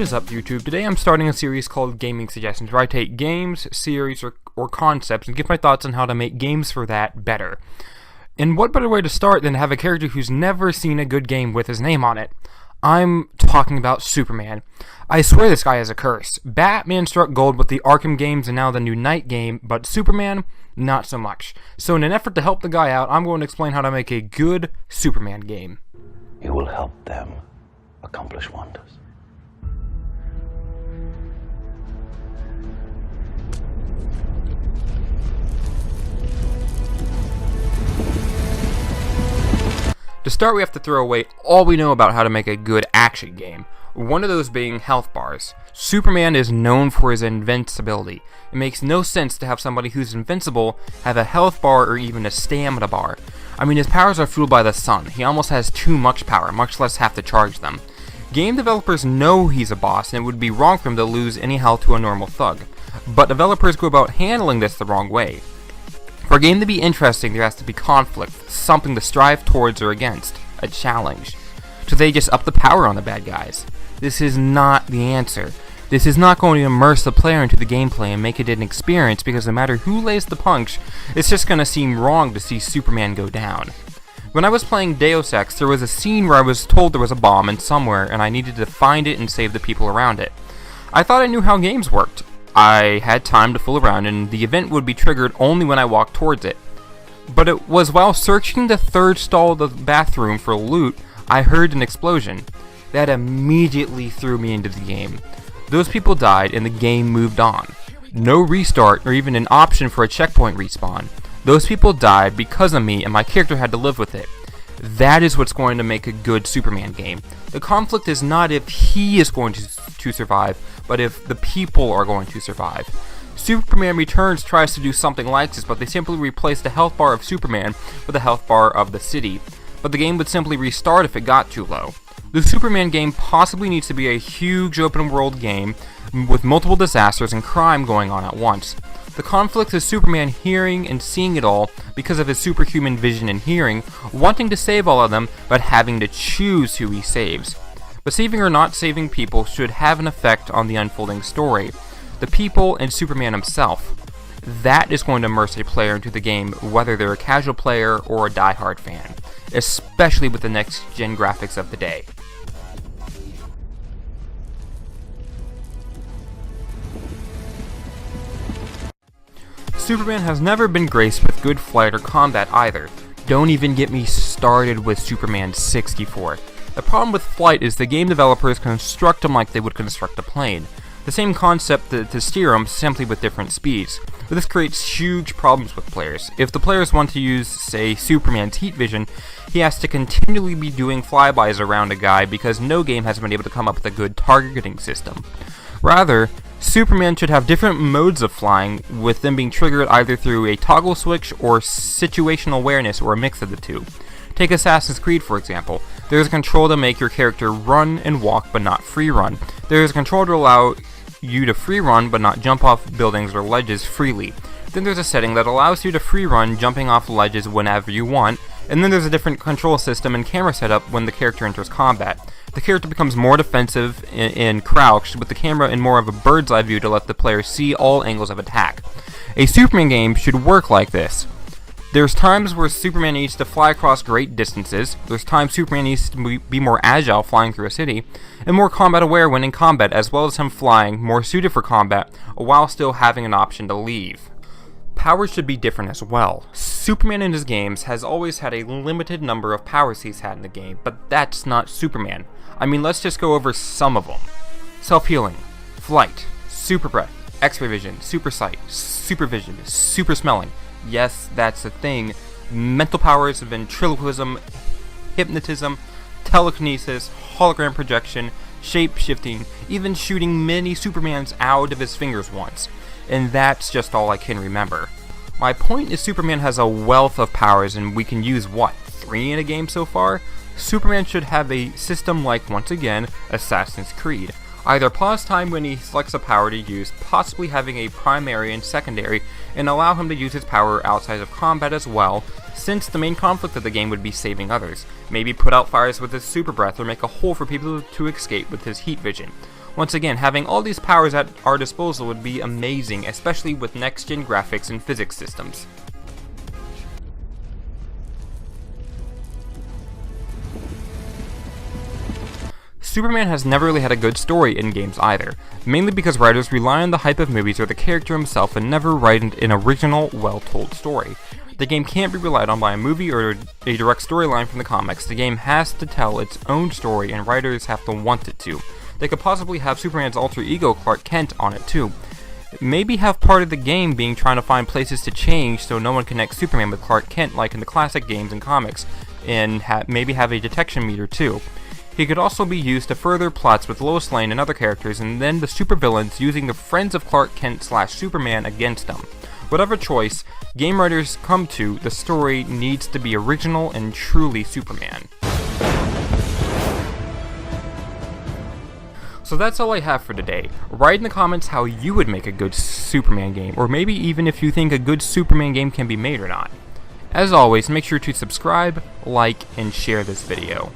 is up, YouTube? Today I'm starting a series called Gaming Suggestions, where I take games, series, or concepts and give my thoughts on how to make games for that better. And what better way to start than to have a character who's never seen a good game with his name on it? I'm talking about Superman. I swear this guy has a curse. Batman struck gold with the Arkham games and now the new Knight game, but Superman, not so much. So in an effort to help the guy out, I'm going to explain how to make a good Superman game. You will help them accomplish wonders. To start, we have to throw away all we know about how to make a good action game, one of those being health bars. Superman is known for his invincibility. It makes no sense to have somebody who's invincible have a health bar or even a stamina bar. I mean, his powers are fueled by the sun. He almost has too much power, much less have to charge them. Game developers know he's a boss, and it would be wrong for him to lose any health to a normal thug. But developers go about handling this the wrong way. For a game to be interesting, there has to be conflict, something to strive towards or against, a challenge. So they just up the power on the bad guys. This is not the answer. This is not going to immerse the player into the gameplay and make it an experience, because no matter who lays the punch, it's just going to seem wrong to see Superman go down. When I was playing Deus Ex, there was a scene where I was told there was a bomb in somewhere and I needed to find it and save the people around it. I thought I knew how games worked. I had time to fool around and the event would be triggered only when I walked towards it. But it was while searching the third stall of the bathroom for loot, I heard an explosion. That immediately threw me into the game. Those people died and the game moved on. No restart or even an option for a checkpoint respawn. Those people died because of me and my character had to live with it. That is what's going to make a good Superman game. The conflict is not if he is going to survive, but if the people are going to survive. Superman Returns tries to do something like this, but they simply replace the health bar of Superman with the health bar of the city. But the game would simply restart if it got too low. The Superman game possibly needs to be a huge open world game with multiple disasters and crime going on at once. The conflict is Superman hearing and seeing it all because of his superhuman vision and hearing, wanting to save all of them, but having to choose who he saves. But saving or not saving people should have an effect on the unfolding story. The people and Superman himself. That is going to immerse a player into the game, whether they're a casual player or a die-hard fan, especially with the next-gen graphics of the day. Superman has never been graced with good flight or combat either. Don't even get me started with Superman 64. The problem with flight is the game developers construct them like they would construct a plane. The same concept to steer them, simply with different speeds. But this creates huge problems with players. If the players want to use, say, Superman's heat vision, he has to continually be doing flybys around a guy because no game has been able to come up with a good targeting system. Rather, Superman should have different modes of flying, with them being triggered either through a toggle switch or situational awareness, or a mix of the two. Take Assassin's Creed for example. There is a control to make your character run and walk but not free run. There is a control to allow you to free run but not jump off buildings or ledges freely. Then there's a setting that allows you to free run jumping off ledges whenever you want, and then there's a different control system and camera setup when the character enters combat. The character becomes more defensive and crouched, with the camera in more of a bird's eye view to let the player see all angles of attack. A Superman game should work like this. There's times where Superman needs to fly across great distances, there's times Superman needs to be more agile flying through a city, and more combat aware when in combat, as well as him flying more suited for combat while still having an option to leave. Powers should be different as well. Superman in his games has always had a limited number of powers he's had in the game, but that's not Superman. I mean, let's just go over some of them. Self-healing, flight, super breath, x-ray vision, super sight, super vision, super smelling. Yes, that's a thing. Mental powers, ventriloquism, hypnotism, telekinesis, hologram projection, shape-shifting, even shooting many Supermans out of his fingers once. And that's just all I can remember. My point is Superman has a wealth of powers and we can use, what, 3 in a game so far? Superman should have a system like, once again, Assassin's Creed. Either pause time when he selects a power to use, possibly having a primary and secondary, and allow him to use his power outside of combat as well, since the main conflict of the game would be saving others. Maybe put out fires with his super breath or make a hole for people to escape with his heat vision. Once again, having all these powers at our disposal would be amazing, especially with next-gen graphics and physics systems. Superman has never really had a good story in games either, mainly because writers rely on the hype of movies or the character himself and never write an original, well-told story. The game can't be relied on by a movie or a direct storyline from the comics. The game has to tell its own story and writers have to want it to. They could possibly have Superman's alter ego Clark Kent on it too. Maybe have part of the game being trying to find places to change so no one connects Superman with Clark Kent like in the classic games and comics, and maybe have a detection meter too. He could also be used to further plots with Lois Lane and other characters, and then the supervillains using the friends of Clark Kent / Superman against them. Whatever choice game writers come to, the story needs to be original and truly Superman. So that's all I have for today. Write in the comments how you would make a good Superman game, or maybe even if you think a good Superman game can be made or not. As always, make sure to subscribe, like, and share this video.